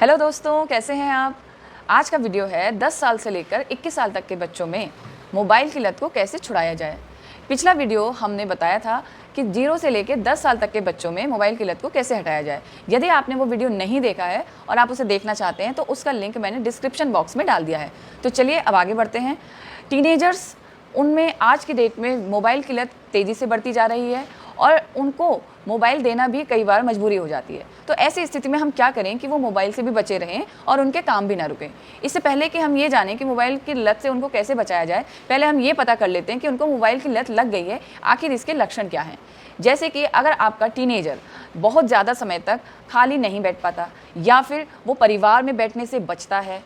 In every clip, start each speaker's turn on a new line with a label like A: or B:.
A: Hello दोस्तों, कैसे हैं आप। आज का वीडियो है 10 साल से लेकर 21 साल तक के बच्चों में मोबाइल की लत को कैसे छुड़ाया जाए। पिछला वीडियो हमने बताया था कि 0 से लेकर 10 साल तक के बच्चों में मोबाइल की लत को कैसे हटाया जाए। यदि आपने वो वीडियो नहीं देखा है और आप उसे देखना चाहते हैं तो उसका लिंक मैंने डिस्क्रिप्शन बॉक्स में डाल दिया है। तो चलिए अब आगे बढ़ते हैं। टीनेजर्स, उनमें आज की डेट में मोबाइल की लत तेज़ी से बढ़ती जा रही है और उनको मोबाइल देना भी कई बार मजबूरी हो जाती है। तो ऐसी स्थिति में हम क्या करें कि वो मोबाइल से भी बचे रहें और उनके काम भी ना रुकें। इससे पहले कि हम ये जानें कि मोबाइल की लत से उनको कैसे बचाया जाए, पहले हम ये पता कर लेते हैं कि उनको मोबाइल की लत लग गई है, आखिर इसके लक्षण क्या हैं। जैसे कि अगर आपका टीनेजर बहुत ज़्यादा समय तक खाली नहीं बैठ पाता, या फिर वो परिवार में बैठने से बचता है,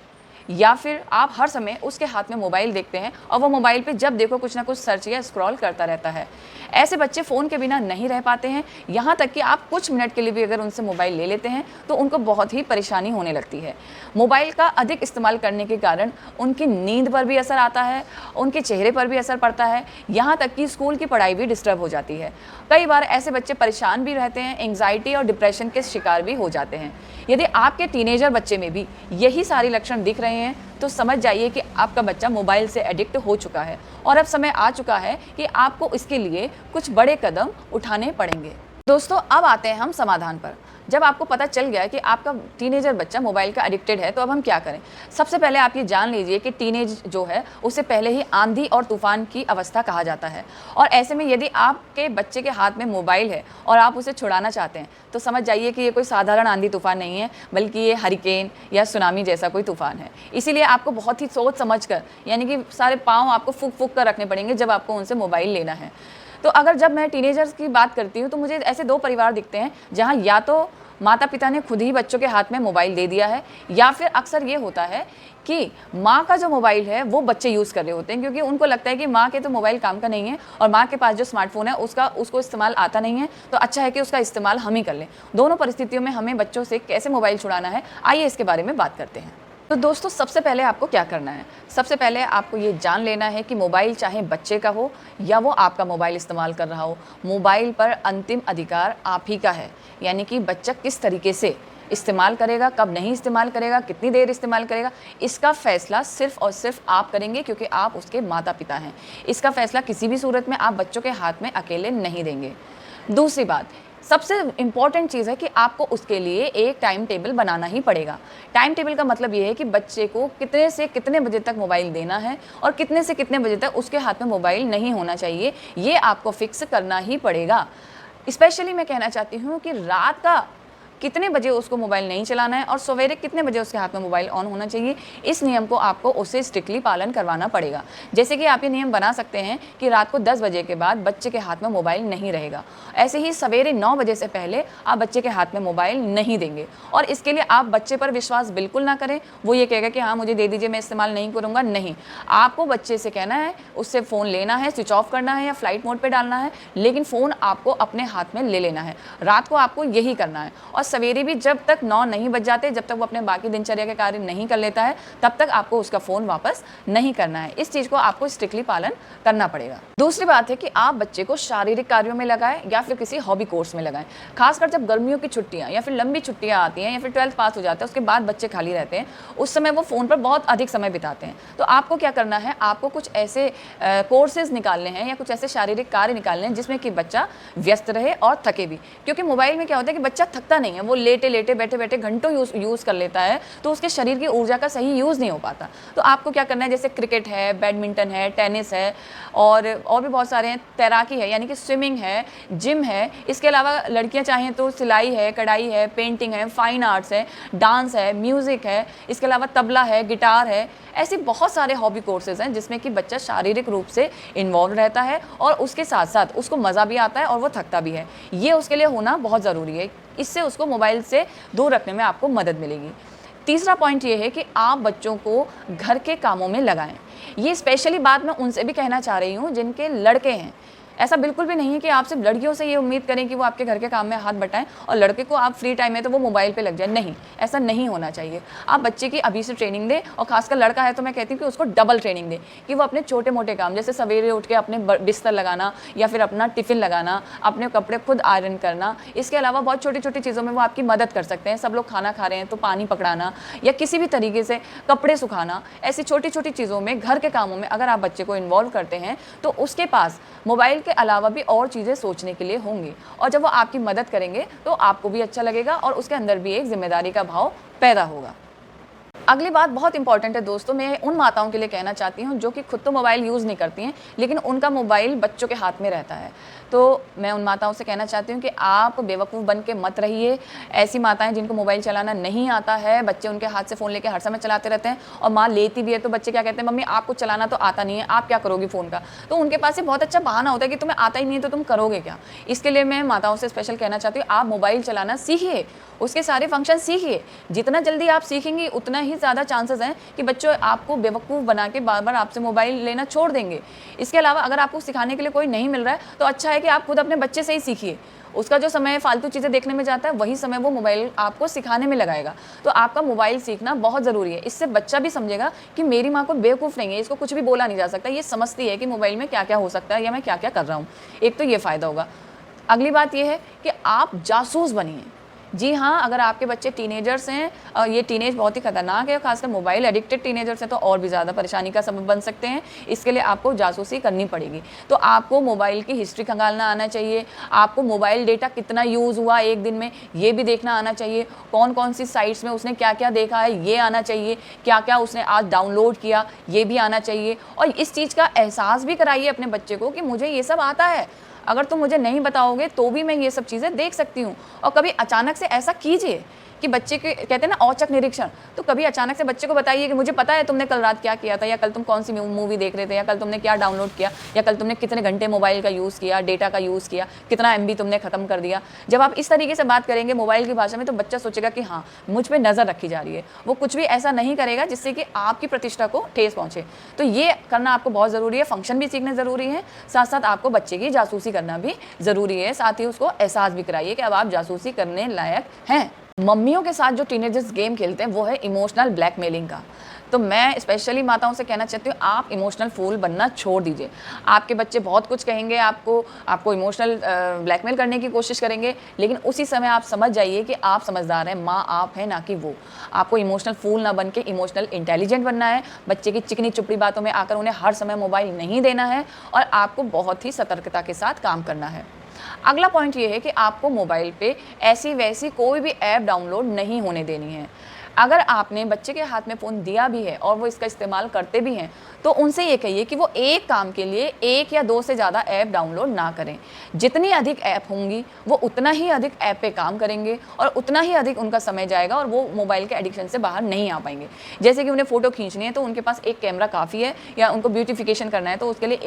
A: या फिर आप हर समय उसके हाथ में मोबाइल देखते हैं और वो मोबाइल पे जब देखो कुछ ना कुछ सर्च या स्क्रॉल करता रहता है। ऐसे बच्चे फ़ोन के बिना नहीं रह पाते हैं। यहाँ तक कि आप कुछ मिनट के लिए भी अगर उनसे मोबाइल ले लेते हैं तो उनको बहुत ही परेशानी होने लगती है। मोबाइल का अधिक इस्तेमाल करने के कारण उनकी नींद पर भी असर आता है, उनके चेहरे पर भी असर पड़ता है, यहाँ तक कि स्कूल की पढ़ाई भी डिस्टर्ब हो जाती है। कई बार ऐसे बच्चे परेशान भी रहते हैं, एंग्जाइटी और डिप्रेशन के शिकार भी हो जाते हैं। यदि आपके टीनेजर बच्चे में भी यही सारे लक्षण दिख रहे हैं तो समझ जाइए कि आपका बच्चा मोबाइल से एडिक्ट हो चुका है और अब समय आ चुका है कि आपको इसके लिए कुछ बड़े कदम उठाने पड़ेंगे। दोस्तों, अब आते हैं हम समाधान पर। जब आपको पता चल गया कि आपका टीनेजर बच्चा मोबाइल का एडिक्टेड है तो अब हम क्या करें। सबसे पहले आप ये जान लीजिए कि टीनेज जो है उसे पहले ही आंधी और तूफान की अवस्था कहा जाता है, और ऐसे में यदि आपके बच्चे के हाथ में मोबाइल है और आप उसे छुड़ाना चाहते हैं तो समझ जाइए कि ये कोई साधारण आंधी तूफान नहीं है, बल्कि ये हरिकेन या सुनामी जैसा कोई तूफान है। इसीलिए आपको बहुत ही सोच समझ कर, यानी कि सारे पाँव आपको फूक फूक कर रखने पड़ेंगे जब आपको उनसे मोबाइल लेना है। तो अगर जब मैं टीनेजर्स की बात करती हूँ तो मुझे ऐसे 2 परिवार दिखते हैं जहाँ या तो माता पिता ने खुद ही बच्चों के हाथ में मोबाइल दे दिया है, या फिर अक्सर ये होता है कि माँ का जो मोबाइल है वो बच्चे यूज़ कर रहे होते हैं, क्योंकि उनको लगता है कि माँ के तो मोबाइल काम का नहीं है और माँ के पास जो स्मार्टफोन है उसको इस्तेमाल आता नहीं है, तो अच्छा है कि उसका इस्तेमाल हम ही कर लें। दोनों परिस्थितियों में हमें बच्चों से कैसे मोबाइल छुड़ाना है, आइए इसके बारे में बात करते हैं। तो दोस्तों, सबसे पहले आपको क्या करना है। सबसे पहले आपको ये जान लेना है कि मोबाइल चाहे बच्चे का हो या वो आपका मोबाइल इस्तेमाल कर रहा हो, मोबाइल पर अंतिम अधिकार आप ही का है। यानी कि बच्चा किस तरीके से इस्तेमाल करेगा, कब नहीं इस्तेमाल करेगा, कितनी देर इस्तेमाल करेगा, इसका फ़ैसला सिर्फ़ और सिर्फ आप करेंगे, क्योंकि आप उसके माता पिता हैं। इसका फ़ैसला किसी भी सूरत में आप बच्चों के हाथ में अकेले नहीं देंगे। दूसरी बात, सबसे इम्पॉर्टेंट चीज़ है कि आपको उसके लिए एक टाइम टेबल बनाना ही पड़ेगा। टाइम टेबल का मतलब ये है कि बच्चे को कितने से कितने बजे तक मोबाइल देना है और कितने से कितने बजे तक उसके हाथ में मोबाइल नहीं होना चाहिए, ये आपको फिक्स करना ही पड़ेगा। स्पेशली मैं कहना चाहती हूँ कि रात का कितने बजे उसको मोबाइल नहीं चलाना है और सवेरे कितने बजे उसके हाथ में मोबाइल ऑन होना चाहिए, इस नियम को आपको उसे स्ट्रिक्टली पालन करवाना पड़ेगा। जैसे कि आप ये नियम बना सकते हैं कि रात को 10 बजे के बाद बच्चे के हाथ में मोबाइल नहीं रहेगा। ऐसे ही सवेरे 9 बजे से पहले आप बच्चे के हाथ में मोबाइल नहीं देंगे, और इसके लिए आप बच्चे पर विश्वास बिल्कुल ना करें। वो ये कहेगा कि हाँ मुझे दे दीजिए, मैं इस्तेमाल नहीं करूँगा। नहीं, आपको बच्चे से कहना है, उससे फ़ोन लेना है, स्विच ऑफ करना है या फ्लाइट मोड पर डालना है, लेकिन फ़ोन आपको अपने हाथ में ले लेना है। रात को आपको यही करना है, और सवेरे भी जब तक 9 नहीं बज जाते, जब तक वो अपने बाकी दिनचर्या के कार्य नहीं कर लेता है, तब तक आपको उसका फ़ोन वापस नहीं करना है। इस चीज़ को आपको स्ट्रिक्टली पालन करना पड़ेगा। दूसरी बात है कि आप बच्चे को शारीरिक कार्यों में लगाएं या फिर किसी हॉबी कोर्स में लगाएं। खासकर जब गर्मियों की छुट्टियां या फिर लंबी छुट्टियां आती हैं या फिर 12th पास हो जाता है, उसके बाद बच्चे खाली रहते हैं, उस समय वो फ़ोन पर बहुत अधिक समय बिताते हैं। तो आपको क्या करना है, आपको कुछ ऐसे कोर्सेज निकालने हैं या कुछ ऐसे शारीरिक कार्य निकालने हैं जिसमें कि बच्चा व्यस्त रहे और थके भी। क्योंकि मोबाइल में क्या होता है कि बच्चा थकता नहीं है, वो लेटे लेटे बैठे बैठे घंटों यूज़ कर लेता है, तो उसके शरीर की ऊर्जा का सही यूज़ नहीं हो पाता। तो आपको क्या करना है, जैसे क्रिकेट है, बैडमिंटन है, टेनिस है, और भी बहुत सारे हैं, तैराकी है यानी कि स्विमिंग है, जिम है। इसके अलावा लड़कियां चाहें तो सिलाई है, कढ़ाई है, पेंटिंग है, फाइन आर्ट्स है, डांस है, म्यूज़िक है, इसके अलावा तबला है, गिटार है। ऐसे बहुत सारे हॉबी कोर्सेज हैं जिसमें कि बच्चा शारीरिक रूप से इन्वॉल्व रहता है और उसके साथ साथ उसको मज़ा भी आता है और वो थकता भी है। ये उसके लिए होना बहुत ज़रूरी है। इससे उसको मोबाइल से दूर रखने में आपको मदद मिलेगी। तीसरा पॉइंट ये है कि आप बच्चों को घर के कामों में लगाएं। ये स्पेशली बात मैं उनसे भी कहना चाह रही हूँ जिनके लड़के हैं। ऐसा बिल्कुल भी नहीं है कि आप सिर्फ लड़कियों से ये उम्मीद करें कि वो आपके घर के काम में हाथ बटाएं और लड़के को आप फ्री टाइम है तो वो मोबाइल पे लग जाए। नहीं, ऐसा नहीं होना चाहिए। आप बच्चे की अभी से ट्रेनिंग दें, और खासकर लड़का है तो मैं कहती हूँ कि उसको डबल ट्रेनिंग दें कि वो अपने छोटे मोटे काम, जैसे सवेरे उठ के अपने बिस्तर लगाना या फिर अपना टिफ़िन लगाना, अपने कपड़े खुद आयरन करना, इसके अलावा बहुत छोटी छोटी चीज़ों में वो आपकी मदद कर सकते हैं। सब लोग खाना खा रहे हैं तो पानी पकड़ाना या किसी भी तरीके से कपड़े सुखाना, ऐसी छोटी छोटी चीज़ों में, घर के कामों में अगर आप बच्चे को इन्वॉल्व करते हैं तो उसके पास मोबाइल के अलावा भी और चीज़ें सोचने के लिए होंगी, और जब वो आपकी मदद करेंगे तो आपको भी अच्छा लगेगा और उसके अंदर भी एक जिम्मेदारी का भाव पैदा होगा। अगली बात बहुत इंपॉर्टेंट है दोस्तों, मैं उन माताओं के लिए कहना चाहती हूँ जो कि खुद तो मोबाइल यूज़ नहीं करती हैं लेकिन उनका मोबाइल बच्चों के हाथ में रहता है। तो मैं उन माताओं से कहना चाहती हूँ कि आप बेवकूफ़ बन के मत रहिए। ऐसी माताएं जिनको मोबाइल चलाना नहीं आता है, बच्चे उनके हाथ से फ़ोन लेके हर समय चलाते रहते हैं, और माँ लेती भी है तो बच्चे क्या कहते हैं, मम्मी आपको चलाना तो आता नहीं है, आप क्या करोगी फ़ोन का। तो उनके पास ये बहुत अच्छा बहाना होता है कि तुम्हें आता ही नहीं है तो तुम करोगे क्या। इसके लिए मैं माताओं से स्पेशल कहना चाहती हूँ, आप मोबाइल चलाना सीखिए, उसके सारे फंक्शन सीखिए। जितना जल्दी आप सीखेंगे उतना ही ज़्यादा चांसेस हैं कि बच्चों आपको बेवकूफ़ बना के बार बार आपसे मोबाइल लेना छोड़ देंगे। इसके अलावा अगर आपको सिखाने के लिए कोई नहीं मिल रहा है तो अच्छा है कि आप खुद अपने बच्चे से ही सीखिए। उसका जो समय फालतू चीज़ें देखने में जाता है वही समय वो मोबाइल आपको सिखाने में लगाएगा। तो आपका मोबाइल सीखना बहुत ज़रूरी है। इससे बच्चा भी समझेगा कि मेरी माँ को बेवकूफ़ नहीं है, इसको कुछ भी बोला नहीं जा सकता, ये समझती है कि मोबाइल में क्या क्या हो सकता है या मैं क्या क्या कर रहा हूँ। एक तो ये फ़ायदा होगा। अगली बात ये है कि आप जासूस बनिए। जी हाँ, अगर आपके बच्चे टीनेजर्स हैं, ये टीनेज बहुत ही खतरनाक है, खासकर मोबाइल एडिक्टेड टीनेजर्स हैं तो और भी ज़्यादा परेशानी का सबब बन सकते हैं। इसके लिए आपको जासूसी करनी पड़ेगी। तो आपको मोबाइल की हिस्ट्री खंगालना आना चाहिए, आपको मोबाइल डेटा कितना यूज़ हुआ एक दिन में ये भी देखना आना चाहिए, कौन कौन सी साइट्स में उसने क्या क्या देखा है ये आना चाहिए, क्या क्या उसने आज डाउनलोड किया ये भी आना चाहिए। और इस चीज़ का एहसास भी कराइए अपने बच्चे को कि मुझे ये सब आता है, अगर तुम मुझे नहीं बताओगे तो भी मैं ये सब चीज़ें देख सकती हूँ। और कभी अचानक से ऐसा कीजिए कि बच्चे के कहते हैं ना औचक निरीक्षण, तो कभी अचानक से बच्चे को बताइए कि मुझे पता है तुमने कल रात क्या किया था, या कल तुम कौन सी मूवी देख रहे थे, या कल तुमने क्या डाउनलोड किया, या कल तुमने कितने घंटे मोबाइल का यूज़ किया, डेटा का यूज़ किया, कितना MB तुमने ख़त्म कर दिया। जब आप इस तरीके से बात करेंगे मोबाइल की भाषा में तो बच्चा सोचेगा कि हाँ मुझ पर नज़र रखी जा रही है। वो कुछ भी ऐसा नहीं करेगा जिससे कि आपकी प्रतिष्ठा को ठेस पहुँचे। तो ये करना आपको बहुत ज़रूरी है। फंक्शन भी सीखने ज़रूरी है, साथ साथ आपको बच्चे की जासूसी करना भी ज़रूरी है। साथ ही उसको एहसास भी कराइए कि अब आप जासूसी करने लायक हैं। मम्मियों के साथ जो टीनेजर्स गेम खेलते हैं वो है इमोशनल ब्लैकमेलिंग का। तो मैं स्पेशली माताओं से कहना चाहती हूँ, आप इमोशनल फूल बनना छोड़ दीजिए। आपके बच्चे बहुत कुछ कहेंगे आपको इमोशनल ब्लैकमेल करने की कोशिश करेंगे, लेकिन उसी समय आप समझ जाइए कि आप समझदार हैं, माँ आप हैं ना कि वो। आपको इमोशनल फूल ना बन के इमोशनल इंटेलिजेंट बनना है। बच्चे की चिकनी चुपड़ी बातों में आकर उन्हें हर समय मोबाइल नहीं देना है, और आपको बहुत ही सतर्कता के साथ काम करना है। अगला पॉइंट ये है कि आपको मोबाइल पे ऐसी वैसी कोई भी ऐप डाउनलोड नहीं होने देनी है। अगर आपने बच्चे के हाथ में फ़ोन दिया भी है और वो इसका इस्तेमाल करते भी हैं तो उनसे ये कहिए कि वो एक काम के लिए 1 या 2 से ज़्यादा ऐप डाउनलोड ना करें। जितनी अधिक ऐप होंगी वो उतना ही अधिक ऐप पे काम करेंगे और उतना ही अधिक उनका समय जाएगा और वो मोबाइल के एडिक्शन से बाहर नहीं आ पाएंगे। जैसे कि उन्हें फ़ोटो खींचनी है तो उनके पास एक कैमरा काफ़ी है, या उनको ब्यूटिफिकेशन करना है तो उसके लिए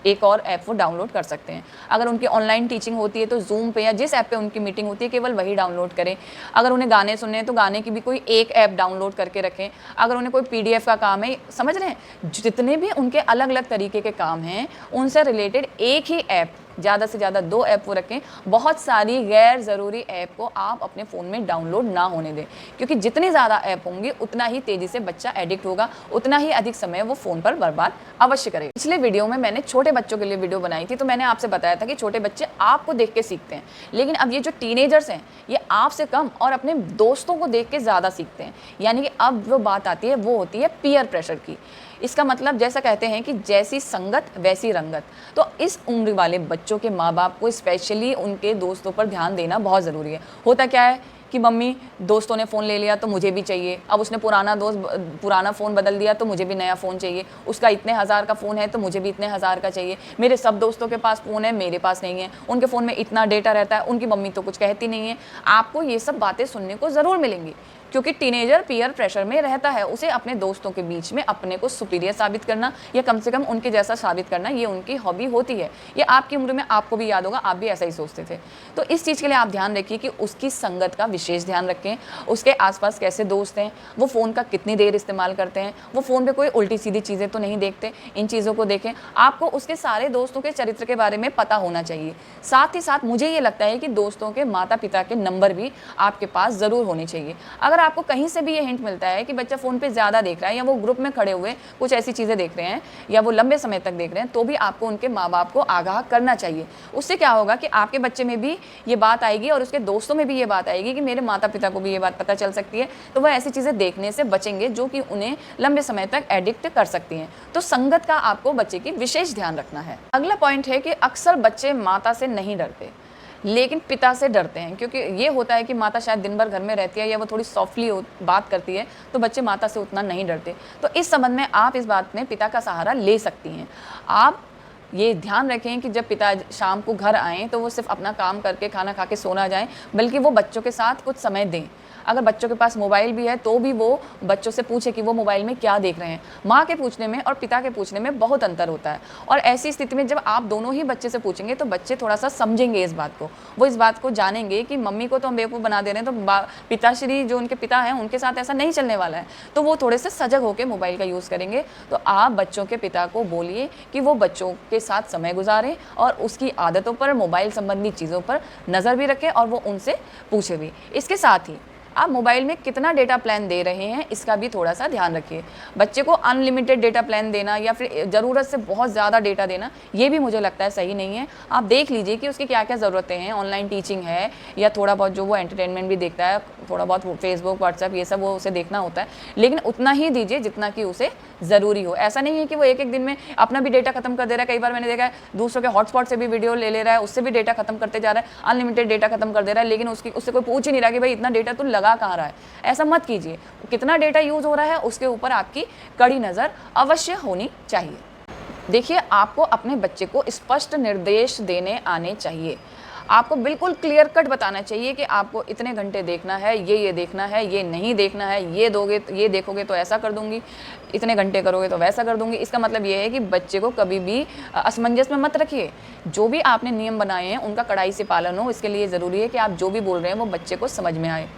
A: एक और ऐप वो डाउनलोड कर सकते हैं। अगर उनकी ऑनलाइन टीचिंग होती है तो जूम पे या जिस ऐप पे उनकी मीटिंग होती है केवल वही डाउनलोड करें। अगर उन्हें गाने सुनने हैं तो गाने की भी कोई एक ऐप डाउनलोड करके रखें। अगर उन्हें कोई PDF का काम है, समझ रहे हैं, जितने भी उनके अलग अलग तरीके के काम हैं उनसे रिलेटेड एक ही ऐप, ज़्यादा से ज़्यादा 2 ऐप वो रखें। बहुत सारी गैर ज़रूरी ऐप को आप अपने फ़ोन में डाउनलोड ना होने दें, क्योंकि जितनी ज़्यादा ऐप होंगी उतना ही तेज़ी से बच्चा एडिक्ट होगा, उतना ही अधिक समय वो फ़ोन पर बर्बाद अवश्य करेगा। पिछले वीडियो में मैंने छोटे बच्चों के लिए वीडियो बनाई थी, तो मैंने आपसे बताया था कि छोटे बच्चे आपको देख के सीखते हैं, लेकिन अब ये जो टीनेजर्स हैं ये आपसे कम और अपने दोस्तों को देख के ज़्यादा सीखते हैं। यानी कि अब वो बात आती है, वो होती है पीयर प्रेशर की। इसका मतलब जैसा कहते हैं कि जैसी संगत वैसी रंगत। तो इस उम्र वाले बच्चों के माँ बाप को स्पेशली उनके दोस्तों पर ध्यान देना बहुत ज़रूरी है। होता क्या है कि मम्मी दोस्तों ने फ़ोन ले लिया तो मुझे भी चाहिए, अब उसने पुराना फ़ोन बदल दिया तो मुझे भी नया फ़ोन चाहिए, उसका इतने हज़ार का फ़ोन है तो मुझे भी इतने हज़ार का चाहिए, मेरे सब दोस्तों के पास फ़ोन है मेरे पास नहीं है, उनके फ़ोन में इतना डेटा रहता है, उनकी मम्मी तो कुछ कहती नहीं है। आपको ये सब बातें सुनने को ज़रूर मिलेंगी। क्योंकि टीनेजर पीयर प्रेशर में रहता है। उसे अपने दोस्तों के बीच में अपने को सुपीरियर साबित करना या कम से कम उनके जैसा साबित करना, ये उनकी हॉबी होती है। ये आपकी उम्र में आपको भी याद होगा, आप भी ऐसा ही सोचते थे। तो इस चीज़ के लिए आप ध्यान रखिए कि उसकी संगत का विशेष ध्यान रखें, उसके आसपास कैसे दोस्त हैं, वो फ़ोन का कितनी देर इस्तेमाल करते हैं, वो फ़ोन पे कोई उल्टी सीधी चीज़ें तो नहीं देखते, इन चीज़ों को देखें। आपको उसके सारे दोस्तों के चरित्र के बारे में पता होना चाहिए। साथ ही साथ मुझे ये लगता है कि दोस्तों के माता पिता के नंबर भी आपके पास ज़रूर होने चाहिए। अगर आपको कहीं से भी ये हिंट मिलता है कि बच्चा फ़ोन पे ज़्यादा देख रहा है या वो ग्रुप में खड़े हुए कुछ ऐसी चीज़ें देख रहे हैं या वो लंबे समय तक देख रहे हैं, तो भी आपको उनके माँ बाप को आगाह करना चाहिए। उससे क्या होगा कि आपके बच्चे में भी ये बात आएगी और उसके दोस्तों में भी ये बात आएगी कि मेरे माता पिता को भी ये बात पता चल सकती है, तो वह ऐसी चीज़ें देखने से बचेंगे जो कि उन्हें लंबे समय तक एडिक्ट कर सकती हैं। तो संगत का आपको बच्चे की विशेष ध्यान रखना है। अगला पॉइंट है कि अक्सर बच्चे माता से नहीं डरते लेकिन पिता से डरते हैं, क्योंकि ये होता है कि माता शायद दिन भर घर में रहती है या वो थोड़ी सॉफ्टली बात करती है, तो बच्चे माता से उतना नहीं डरते। तो इस संबंध में आप इस बात में पिता का सहारा ले सकती हैं। आप ये ध्यान रखें कि जब पिता शाम को घर आएँ तो वो सिर्फ अपना काम करके खाना खा के सो ना जाएँ, बल्कि वो बच्चों के साथ कुछ समय दें। अगर बच्चों के पास मोबाइल भी है तो भी वो बच्चों से पूछे कि वो मोबाइल में क्या देख रहे हैं। माँ के पूछने में और पिता के पूछने में बहुत अंतर होता है, और ऐसी स्थिति में जब आप दोनों ही बच्चे से पूछेंगे तो बच्चे थोड़ा सा समझेंगे इस बात को। वो इस बात को जानेंगे कि मम्मी को तो हम बेवकूफ़ बना दे रहे हैं, तो पिताश्री जो उनके पिता हैं उनके साथ ऐसा नहीं चलने वाला है, तो वो थोड़े से सजग होकर मोबाइल का यूज़ करेंगे। तो आप बच्चों के पिता को बोलिए कि वो बच्चों के साथ समय गुजारें और उसकी आदतों पर, मोबाइल संबंधी चीज़ों पर नज़र भी रखें और वो उनसे पूछे भी। इसके साथ ही आप मोबाइल में कितना डेटा प्लान दे रहे हैं इसका भी थोड़ा सा ध्यान रखिए। बच्चे को अनलिमिटेड डेटा प्लान देना या फिर ज़रूरत से बहुत ज़्यादा डेटा देना, ये भी मुझे लगता है सही नहीं है। आप देख लीजिए कि उसकी क्या क्या ज़रूरतें हैं। ऑनलाइन टीचिंग है या थोड़ा बहुत जो वो एंटरटेनमेंट भी देखता है, थोड़ा बहुत फेसबुक व्हाट्सएप ये सब वो उसे देखना होता है, लेकिन उतना ही दीजिए जितना कि उसे ज़रूरी हो। ऐसा नहीं है कि वो एक एक दिन में अपना भी डेटा खत्म कर दे रहा है। कई बार मैंने देखा है दूसरों के हॉटस्पॉट से भी वीडियो ले रहा है, उससे भी डेटा खत्म करते जा रहा है, अनलिमिटेड डेटा खत्म कर दे रहा है, लेकिन उससे कोई पूछ ही नहीं रहा कि भाई इतना डेटा तुम लगा कहाँ रहा है। ऐसा मत कीजिए। कितना डेटा यूज़ हो रहा है उसके ऊपर आपकी कड़ी नज़र अवश्य होनी चाहिए। देखिए, आपको अपने बच्चे को स्पष्ट निर्देश देने आने चाहिए। आपको बिल्कुल क्लियर कट बताना चाहिए कि आपको इतने घंटे देखना है, ये देखना है, ये नहीं देखना है, ये देखोगे तो ऐसा कर दूंगी, इतने घंटे करोगे तो वैसा कर दूंगी। इसका मतलब ये है कि बच्चे को कभी भी असमंजस में मत रखिए। जो भी आपने नियम बनाए हैं उनका कड़ाई से पालन हो। इसके लिए ज़रूरी है कि आप जो भी बोल रहे हैं वो बच्चे को समझ में आए।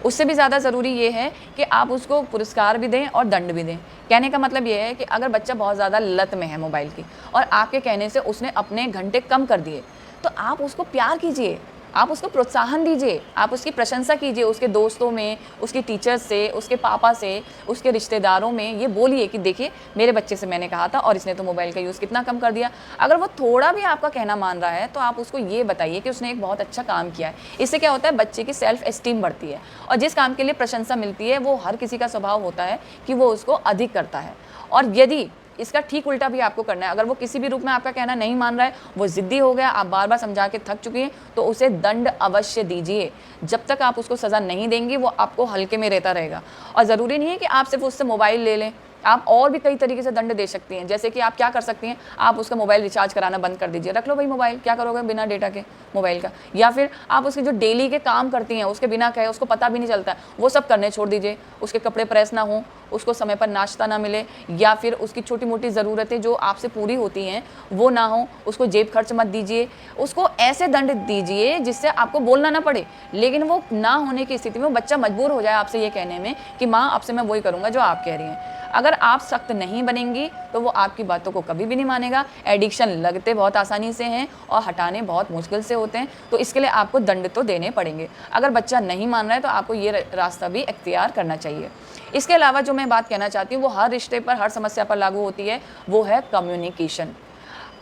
A: उससे भी ज़्यादा ज़रूरी ये है कि आप उसको पुरस्कार भी दें और दंड भी दें। कहने का मतलब ये है कि अगर बच्चा बहुत ज़्यादा लत में है मोबाइल की और आपके कहने से उसने अपने घंटे कम कर दिए, तो आप उसको प्यार कीजिए, आप उसको प्रोत्साहन दीजिए, आप उसकी प्रशंसा कीजिए। उसके दोस्तों में, उसके टीचर्स से, उसके पापा से, उसके रिश्तेदारों में ये बोलिए कि देखिए मेरे बच्चे से मैंने कहा था और इसने तो मोबाइल का यूज़ कितना कम कर दिया। अगर वो थोड़ा भी आपका कहना मान रहा है तो आप उसको ये बताइए कि उसने एक बहुत अच्छा काम किया है। इससे क्या होता है, बच्चे की सेल्फ एस्टीम बढ़ती है और जिस काम के लिए प्रशंसा मिलती है वो हर किसी का स्वभाव होता है कि वो उसको अधिक करता है। और यदि इसका ठीक उल्टा भी आपको करना है, अगर वो किसी भी रूप में आपका कहना नहीं मान रहा है, वो ज़िद्दी हो गया, आप बार बार समझा के थक चुकी हैं, तो उसे दंड अवश्य दीजिए। जब तक आप उसको सज़ा नहीं देंगी वो आपको हल्के में रहता रहेगा। और ज़रूरी नहीं है कि आप सिर्फ उससे मोबाइल ले लें, आप और भी कई तरीके से दंड दे सकती हैं। जैसे कि आप क्या कर सकती हैं, आप उसका मोबाइल रिचार्ज कराना बंद कर दीजिए, रख लो भाई मोबाइल, क्या करोगे बिना डेटा के मोबाइल का। या फिर आप उसके जो डेली के काम करती हैं उसके बिना कहे, उसको पता भी नहीं चलता है, वो सब करने छोड़ दीजिए। उसके कपड़े प्रेस ना हो, उसको समय पर नाश्ता ना मिले, या फिर उसकी छोटी मोटी ज़रूरतें जो आपसे पूरी होती हैं वो ना हो, उसको जेब खर्च मत दीजिए। उसको ऐसे दंड दीजिए जिससे आपको बोलना ना पड़े, लेकिन वो ना होने की स्थिति में बच्चा मजबूर हो जाए आपसे ये कहने में कि माँ आपसे मैं वही करूँगा जो आप कह रही हैं। अगर आप सख्त नहीं बनेंगी तो वो आपकी बातों को कभी भी नहीं मानेगा। एडिक्शन लगते बहुत आसानी से हैं और हटाने बहुत मुश्किल से होते हैं, तो इसके लिए आपको दंड तो देने पड़ेंगे। अगर बच्चा नहीं मान रहा है तो आपको ये रास्ता भी इख्तियार करना चाहिए। इसके अलावा जो मैं बात कहना चाहती हूँ वो हर रिश्ते पर, हर समस्या पर लागू होती है, वो है कम्युनिकेशन।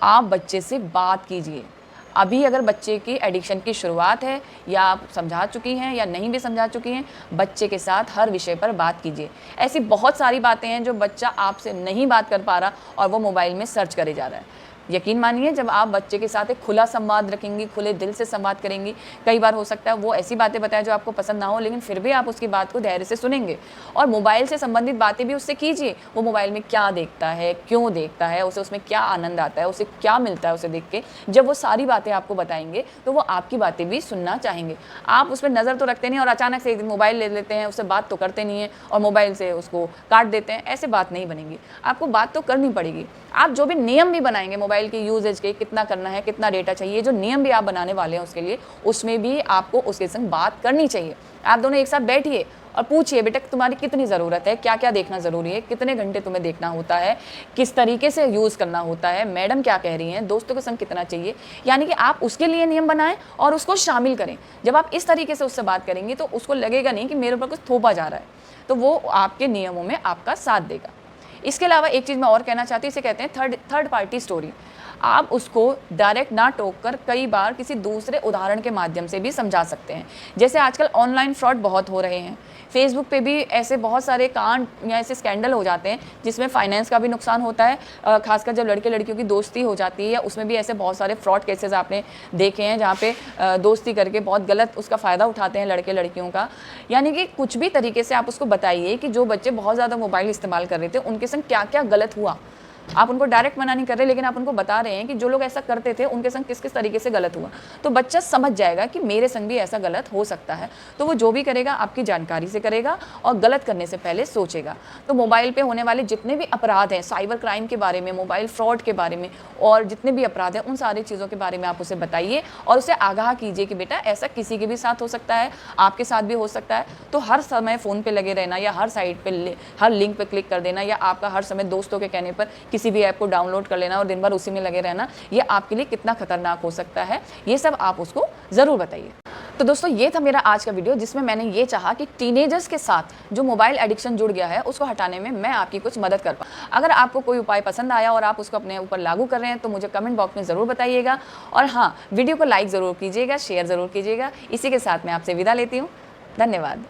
A: आप बच्चे से बात कीजिए। अभी अगर बच्चे की एडिक्शन की शुरुआत है या आप समझा चुकी हैं या नहीं भी समझा चुकी हैं, बच्चे के साथ हर विषय पर बात कीजिए। ऐसी बहुत सारी बातें हैं जो बच्चा आपसे नहीं बात कर पा रहा और वो मोबाइल में सर्च करे जा रहा है। यकीन मानिए जब आप बच्चे के साथ एक खुला संवाद रखेंगी, खुले दिल से संवाद करेंगी, कई बार हो सकता है वो ऐसी बातें बताए जो आपको पसंद ना हो, लेकिन फिर भी आप उसकी बात को धैर्य से सुनेंगे और मोबाइल से संबंधित बातें भी उससे कीजिए। वो मोबाइल में क्या देखता है, क्यों देखता है, उसे उसमें क्या आनंद आता है, उसे क्या मिलता है उसे देख के, जब वो सारी बातें आपको बताएंगे तो वो आपकी बातें भी सुनना चाहेंगे। आप उस पर नज़र तो रखते नहीं और अचानक से एक दिन मोबाइल ले लेते हैं, उससे बात तो करते नहीं है और मोबाइल से उसको काट देते हैं, ऐसे बात नहीं बनेगी। आपको बात तो करनी पड़ेगी। आप जो भी नियम भी बनाएंगे मोबाइल के यूजेज के, कितना करना है, कितना डेटा चाहिए, जो नियम भी आप बनाने वाले हैं उसके लिए, उसमें भी आपको उसके संग बात करनी चाहिए। आप दोनों एक साथ बैठिए और पूछिए बेटा तुम्हारी कितनी ज़रूरत है, क्या क्या देखना ज़रूरी है, कितने घंटे तुम्हें देखना होता है, किस तरीके से यूज़ करना होता है, मैडम क्या कह रही हैं, दोस्तों के संग कितना चाहिए। यानी कि आप उसके लिए नियम बनाएं और उसको शामिल करें। जब आप इस तरीके से उससे बात करेंगे तो उसको लगेगा नहीं कि मेरे ऊपर कुछ थोपा जा रहा है, तो वो आपके नियमों में आपका साथ देगा। इसके अलावा एक चीज़ मैं और कहना चाहती हूँ, इसे कहते हैं थर्ड पार्टी स्टोरी। आप उसको डायरेक्ट ना टोक कर कई बार किसी दूसरे उदाहरण के माध्यम से भी समझा सकते हैं। जैसे आजकल ऑनलाइन फ्रॉड बहुत हो रहे हैं, फेसबुक पे भी ऐसे बहुत सारे कांड या ऐसे स्कैंडल हो जाते हैं जिसमें फाइनेंस का भी नुकसान होता है, खासकर जब लड़के लड़कियों की दोस्ती हो जाती है, या उसमें भी ऐसे बहुत सारे फ्रॉड केसेस आपने देखे हैं जहाँ पे दोस्ती करके बहुत गलत उसका फ़ायदा उठाते हैं लड़के लड़कियों का। यानी कि कुछ भी तरीके से आप उसको बताइए कि जो बच्चे बहुत ज़्यादा मोबाइल इस्तेमाल कर रहे थे उनके संग क्या क्या गलत हुआ। आप उनको डायरेक्ट मना नहीं कर रहे, लेकिन आप उनको बता रहे हैं कि जो लोग ऐसा करते थे उनके संग किस किस तरीके से गलत हुआ, तो बच्चा समझ जाएगा कि मेरे संग भी ऐसा गलत हो सकता है। तो वो जो भी करेगा आपकी जानकारी से करेगा और गलत करने से पहले सोचेगा। तो मोबाइल पे होने वाले जितने भी अपराध हैं, साइबर क्राइम के बारे में, मोबाइल फ्रॉड के बारे में और जितने भी अपराध हैं, उन सारी चीज़ों के बारे में आप उसे बताइए और उसे आगाह कीजिए कि बेटा ऐसा किसी के भी साथ हो सकता है, आपके साथ भी हो सकता है। तो हर समय फ़ोन पे लगे रहना या हर साइट पे हर लिंक पे क्लिक कर देना या आपका हर समय दोस्तों के कहने पर किसी भी ऐप को डाउनलोड कर लेना और दिन भर उसी में लगे रहना, ये आपके लिए कितना खतरनाक हो सकता है, ये सब आप उसको ज़रूर बताइए। तो दोस्तों ये था मेरा आज का वीडियो, जिसमें मैंने ये चाहा कि टीनेजर्स के साथ जो मोबाइल एडिक्शन जुड़ गया है उसको हटाने में मैं आपकी कुछ मदद कर पाऊँ। अगर आपको कोई उपाय पसंद आया और आप उसको अपने ऊपर लागू कर रहे हैं तो मुझे कमेंट बॉक्स में ज़रूर बताइएगा और हाँ, वीडियो को लाइक ज़रूर कीजिएगा, शेयर ज़रूर कीजिएगा। इसी के साथ मैं आपसे विदा लेती हूँ। धन्यवाद।